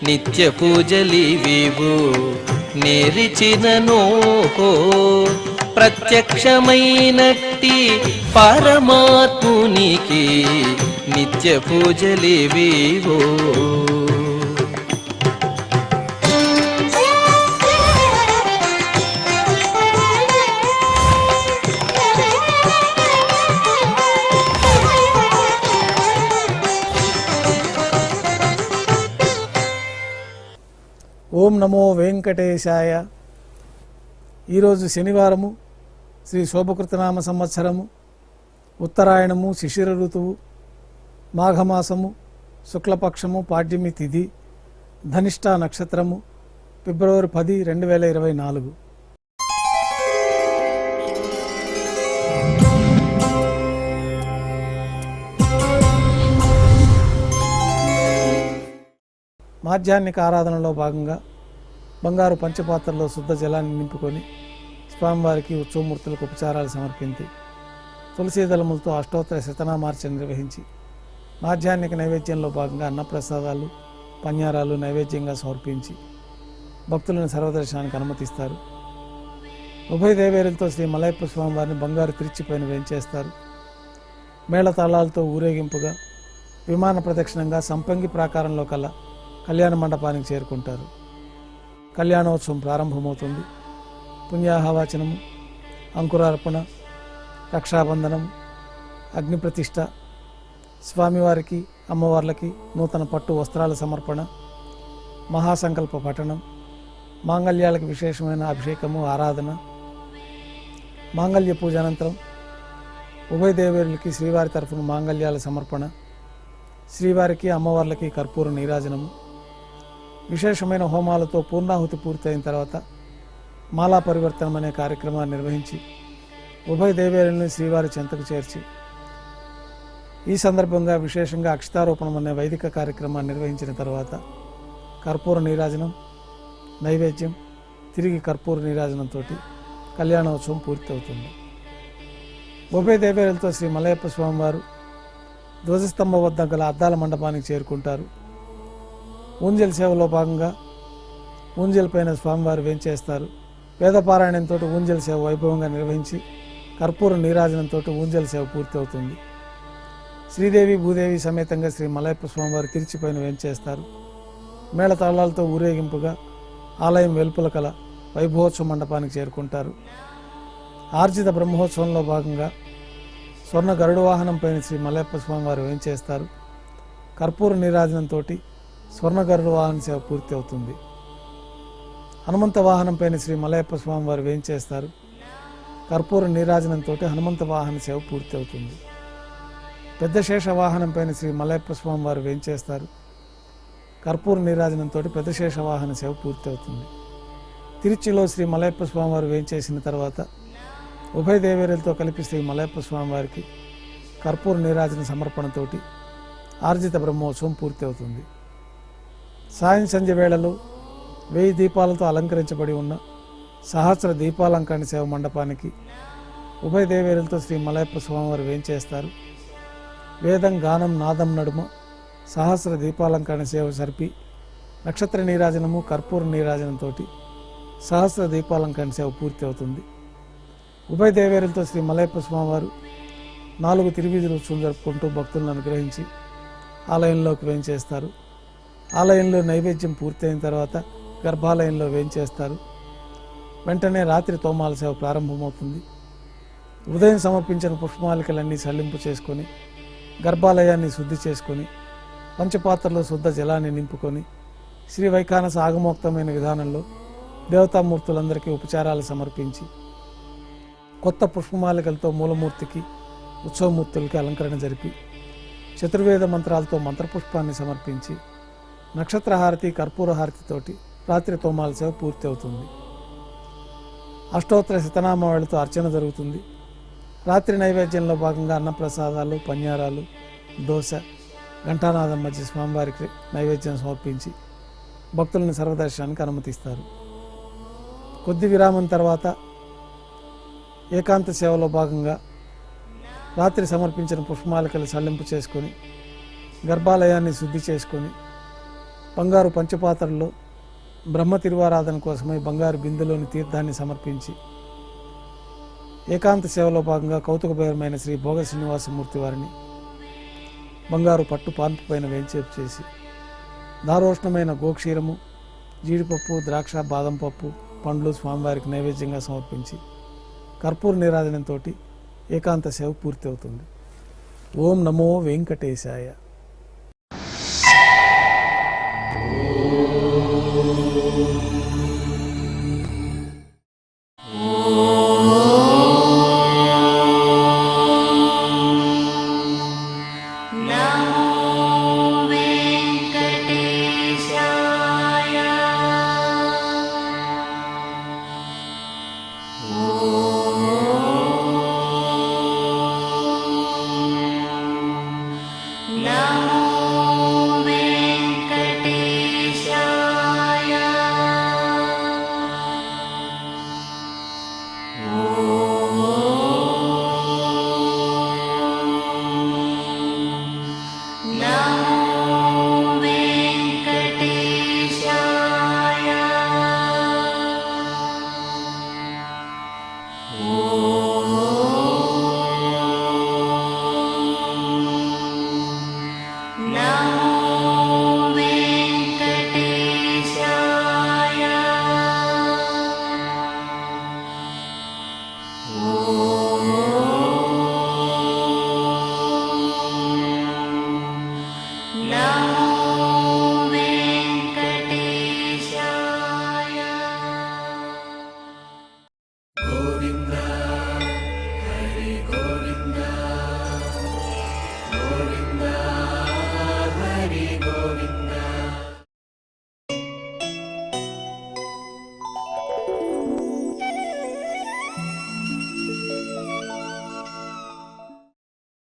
నిత్య పూజలివివు నేరిచిననో ప్రత్యక్షమైనట్టి పరమాత్మునికి నిత్య పూజలివివో. ఓం నమో వెంకటేశాయ. ఈరోజు శనివారము, శ్రీ శోభకృతనామ సంవత్సరము, ఉత్తరాయణము, శిశిర ఋతువు, మాఘమాసము, శుక్లపక్షము, పాడ్యమి తిథి, ధనిష్ఠా నక్షత్రము, ఫిబ్రవరి 10, 2024. మాధ్యాహ్నిక ఆరాధనలో భాగంగా బంగారు పంచపాత్రలో శుద్ధ జలాన్ని నింపుకొని స్వామివారికి ఉత్సవమూర్తులకు ఉపచారాలు సమర్పించి తులసీదళములతో అష్టోత్తర శతనామార్చన నిర్వహించి మాధ్యాహ్నిక నైవేద్యంలో భాగంగా అన్నప్రసాదాలు, పన్యారాలు నైవేద్యంగా సమర్పించి భక్తులను సర్వదర్శనానికి అనుమతిస్తారు. ఉభయ దేవేరులతో శ్రీ మలయప్ప స్వామివారిని బంగారు తిరిచిపైన వేంచేస్తారు. మేళతాళాలతో ఊరేగింపుగా విమాన ప్రదక్షిణంగా సంపంగి ప్రాకారంలో కల కళ్యాణ మండపానికి చేరుకుంటారు. కళ్యాణోత్సవం ప్రారంభమవుతుంది. పుణ్యాహవాచనము, అంకురార్పణ, రక్షాబంధనము, అగ్నిప్రతిష్ఠ, స్వామివారికి అమ్మవార్లకి నూతన పట్టు వస్త్రాల సమర్పణ, మహాసంకల్ప పఠనం, మాంగళ్యాలకు విశేషమైన అభిషేకము, ఆరాధన, మాంగళ్య పూజ అనంతరం ఉభయ దేవేరులకి శ్రీవారి తరఫున మాంగళ్యాల సమర్పణ, శ్రీవారికి అమ్మవార్లకి కర్పూర నీరాజనము, విశేషమైన హోమాలతో పూర్ణాహుతి పూర్తయిన తర్వాత మాలా పరివర్తనం అనే కార్యక్రమాన్ని నిర్వహించి ఉభయ దేవేరుల్ని శ్రీవారి చెంతకు చేర్చి ఈ సందర్భంగా విశేషంగా అక్షతారోపణం అనే వైదిక కార్యక్రమాన్ని నిర్వహించిన తర్వాత కర్పూర నీరాజనం, నైవేద్యం, తిరిగి కర్పూర నీరాజనంతో కళ్యాణోత్సవం పూర్తవుతుంది. ఉభయ దేవేరులతో శ్రీ మలయప్ప స్వామివారు ధ్వజస్తంభం వద్ద గల అద్దాల మండపానికి చేరుకుంటారు. ఊంజల్ సేవలో భాగంగా ఊంజల్ పైన స్వామివారు వేంచేస్తారు. వేదపారాయణంతో ఊంజల్ సేవ వైభవంగా నిర్వహించి కర్పూర నీరాజనంతో ఊంజల్ సేవ పూర్తి అవుతుంది. శ్రీదేవి భూదేవి సమేతంగా శ్రీ మలయప్ప స్వామివారు తిరిచిపైన వేంచేస్తారు. మేళతాళాలతో ఊరేగింపుగా ఆలయం వెలుపల కల వైభవోత్సవ మండపానికి చేరుకుంటారు. ఆర్జిత బ్రహ్మోత్సవంలో భాగంగా స్వర్ణ గరుడ వాహనం పైన శ్రీ మలయప్ప స్వామివారు వేంచేస్తారు. కర్పూర నీరాజనంతో స్వర్ణ గరుడ వాహన సేవ పూర్తి అవుతుంది. హనుమంత వాహనం పైన శ్రీ మలయప్ప స్వామివారు వేంచేస్తారు. కర్పూర నీరాజనంతో హనుమంత వాహన సేవ పూర్తి అవుతుంది. పెద్ద శేష వాహనం పైన శ్రీ మలయప్ప స్వామివారు వేంచేస్తారు. కర్పూర నీరాజనంతో పెద్ద శేష వాహన సేవ పూర్తి అవుతుంది. తిరుచిలో శ్రీ మలయప్ప స్వామివారు వేంచేసిన తర్వాత ఉభయ దేవేరులతో కలిపి శ్రీ మలయప్ప స్వామివారికి కర్పూర నీరాజన సమర్పణతోటి ఆర్జిత బ్రహ్మోత్సవం పూర్తి అవుతుంది. సాయం సంధ్య వేళలో 1000 దీపాలతో అలంకరించబడి ఉన్న సహస్ర దీపాలంకరణ సేవ మండపానికి ఉభయ దేవేరులతో శ్రీ మలయప్ప స్వామివారు వేంచేస్తారు. వేదం, గానం, నాదం నడుమ సహస్ర దీపాలంకరణ సేవ జరిపి నక్షత్ర నీరాజనము, కర్పూర నీరాజనంతో సహస్ర దీపాలంకరణ సేవ పూర్తి అవుతుంది. ఉభయ దేవేరులతో శ్రీ మలయప్ప స్వామివారు 4 తిరువీధుల ఉత్సవం జరుపుకుంటూ భక్తులను అనుగ్రహించి ఆలయంలోకి వేంచేస్తారు. ఆలయంలో నైవేద్యం పూర్తయిన తర్వాత గర్భాలయంలో వేంచేస్తారు. వెంటనే రాత్రి తోమాల సేవ ప్రారంభమవుతుంది. ఉదయం సమర్పించిన పుష్పమాలికలన్నీ సల్లింపు చేసుకొని గర్భాలయాన్ని శుద్ధి చేసుకొని పంచపాత్రలో శుద్ధ జలాన్ని నింపుకొని శ్రీ వైఖానస ఆగమోక్తమైన విధానంలో దేవతామూర్తులందరికీ ఉపచారాలు సమర్పించి కొత్త పుష్పమాలికలతో మూలమూర్తికి, ఉత్సవమూర్తులకి అలంకరణ జరిపి చతుర్వేద మంత్రాలతో మంత్రపుష్పాన్ని సమర్పించి నక్షత్రహారతి, కర్పూర హారతితోటి రాత్రి తోమాల సేవ పూర్తి అవుతుంది. అష్టోత్తర శతనామావళితో అర్చన జరుగుతుంది. రాత్రి నైవేద్యంలో భాగంగా అన్నప్రసాదాలు, పన్యారాలు, దోశ, ఘంటానాదం మధ్య స్వామివారికి నైవేద్యం సమర్పించి భక్తులను సర్వదర్శనానికి అనుమతిస్తారు. కొద్ది విరామం తర్వాత ఏకాంత సేవలో భాగంగా రాత్రి సమర్పించిన పుష్పమాలికలు సల్లింపు చేసుకొని గర్భాలయాన్ని శుద్ధి చేసుకొని బంగారు పంచపాత్రల్లో బ్రహ్మ తిరువారాధన కోసమై బంగారు బిందెలోని తీర్థాన్ని సమర్పించి ఏకాంత సేవలో భాగంగా కౌతుకభైరమైన శ్రీ భోగ శ్రీనివాసమూర్తి వారిని బంగారు పట్టు పాన్పు పైన వేంచేపు చేసి దారోష్ణమైన గోక్షీరము, జీడిపప్పు, ద్రాక్ష, బాదం పప్పు, పండ్లు స్వామివారికి నైవేద్యంగా సమర్పించి కర్పూర నీరాజనంతో ఏకాంత సేవ పూర్తి అవుతుంది. ఓం నమో వెంకటేశాయ. Oh